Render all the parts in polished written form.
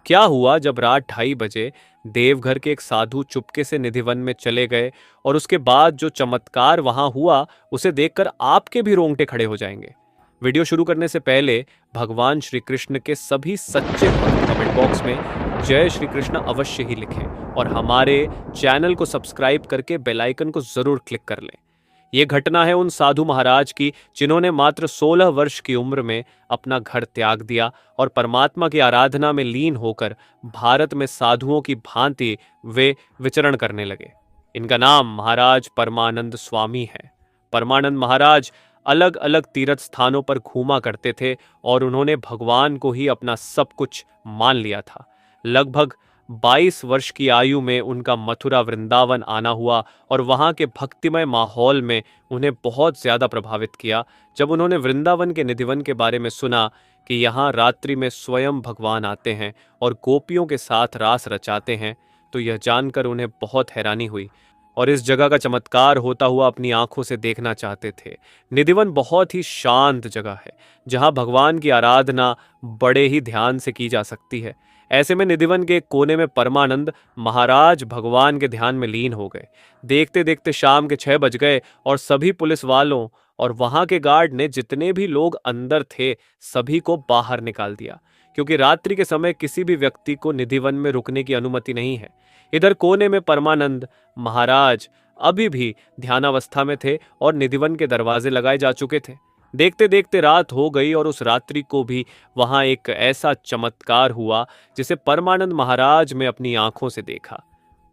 क्या हुआ जब रात 2:30 बजे देवघर के एक साधु चुपके से निधिवन में चले गए और उसके बाद जो चमत्कार वहां हुआ उसे देखकर आपके भी रोंगटे खड़े हो जाएंगे। वीडियो शुरू करने से पहले भगवान श्री कृष्ण के सभी सच्चे भक्त कमेंट बॉक्स में जय श्री कृष्ण अवश्य ही लिखें और हमारे चैनल को सब्सक्राइब करके बेल आइकन को जरूर क्लिक कर लें। ये घटना है उन साधु महाराज की जिन्होंने मात्र 16 वर्ष की उम्र में अपना घर त्याग दिया और परमात्मा की आराधना में लीन होकर भारत में साधुओं की भांति वे विचरण करने लगे। इनका नाम महाराज परमानंद स्वामी है। परमानंद महाराज अलग अलग तीर्थ स्थानों पर घूमा करते थे और उन्होंने भगवान को ही अपना सब कुछ मान लिया था। लगभग 22 वर्ष की आयु में उनका मथुरा वृंदावन आना हुआ और वहां के भक्तिमय माहौल में उन्हें बहुत ज्यादा प्रभावित किया। जब उन्होंने वृंदावन के निधिवन के बारे में सुना कि यहाँ रात्रि में स्वयं भगवान आते हैं और गोपियों के साथ रास रचाते हैं, तो यह जानकर उन्हें बहुत हैरानी हुई और इस जगह का चमत्कार होता हुआ अपनी आंखों से देखना चाहते थे। निधिवन बहुत ही शांत जगह है जहां भगवान की आराधना बड़े ही ध्यान से की जा सकती है। ऐसे में निधिवन के एक कोने में परमानंद महाराज भगवान के ध्यान में लीन हो गए। देखते देखते शाम के 6 बज गए और सभी पुलिस वालों और वहां के गार्ड ने जितने भी लोग अंदर थे सभी को बाहर निकाल दिया, क्योंकि रात्रि के समय किसी भी व्यक्ति को निधिवन में रुकने की अनुमति नहीं है। इधर कोने में परमानंद महाराज अभी भी ध्यानावस्था में थे और निधिवन के दरवाजे लगाए जा चुके थे। देखते देखते रात हो गई और उस रात्रि को भी वहां एक ऐसा चमत्कार हुआ जिसे परमानंद महाराज में अपनी आंखों से देखा।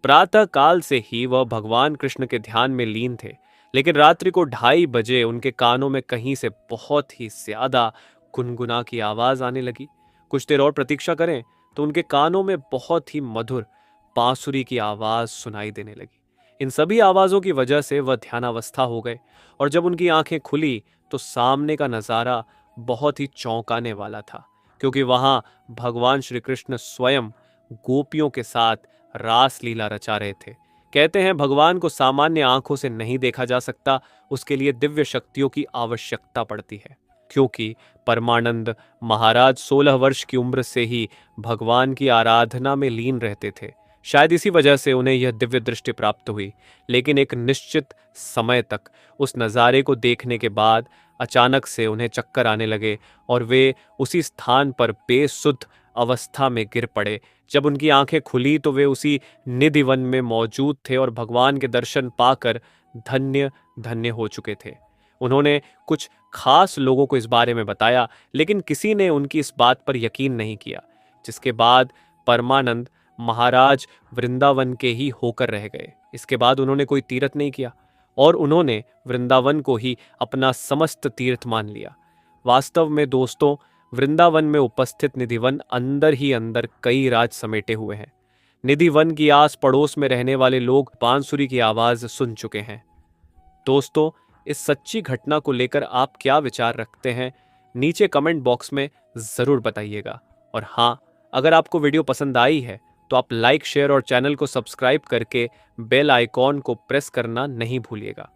प्रातः काल से ही वह भगवान कृष्ण के ध्यान में लीन थे, लेकिन रात्रि को 2:30 बजे उनके कानों में कहीं से बहुत ही ज्यादा गुनगुना की आवाज आने लगी। कुछ देर और प्रतीक्षा करें तो उनके कानों में बहुत ही मधुर बांसुरी की आवाज सुनाई देने लगी। इन सभी आवाजों की वजह से वह ध्यानावस्था हो गए और जब उनकी आंखें खुली तो सामने का नजारा बहुत ही चौंकाने वाला था, क्योंकि वहां भगवान श्री कृष्ण स्वयं गोपियों के साथ रास लीला रचा रहे थे। कहते हैं भगवान को सामान्य आंखों से नहीं देखा जा सकता, उसके लिए दिव्य शक्तियों की आवश्यकता पड़ती है। क्योंकि परमानंद महाराज 16 वर्ष की उम्र से ही भगवान की आराधना में लीन रहते थे, शायद इसी वजह से उन्हें यह दिव्य दृष्टि प्राप्त हुई। लेकिन एक निश्चित समय तक उस नज़ारे को देखने के बाद अचानक से उन्हें चक्कर आने लगे और वे उसी स्थान पर बेसुध अवस्था में गिर पड़े। जब उनकी आंखें खुली तो वे उसी निधिवन में मौजूद थे और भगवान के दर्शन पाकर धन्य धन्य हो चुके थे। उन्होंने कुछ खास लोगों को इस बारे में बताया, लेकिन किसी ने उनकी इस बात पर यकीन नहीं किया, जिसके बाद परमानंद महाराज वृंदावन के ही होकर रह गए। इसके बाद उन्होंने कोई तीर्थ नहीं किया और उन्होंने वृंदावन को ही अपना समस्त तीर्थ मान लिया। वास्तव में दोस्तों, वृंदावन में उपस्थित निधिवन अंदर ही अंदर कई राज समेटे हुए हैं। निधिवन की आस पड़ोस में रहने वाले लोग बांसुरी की आवाज सुन चुके हैं। दोस्तों, इस सच्ची घटना को लेकर आप क्या विचार रखते हैं, नीचे कमेंट बॉक्स में जरूर बताइएगा। और हाँ, अगर आपको वीडियो पसंद आई है तो आप लाइक, शेयर और चैनल को सब्सक्राइब करके बेल आइकॉन को प्रेस करना नहीं भूलिएगा।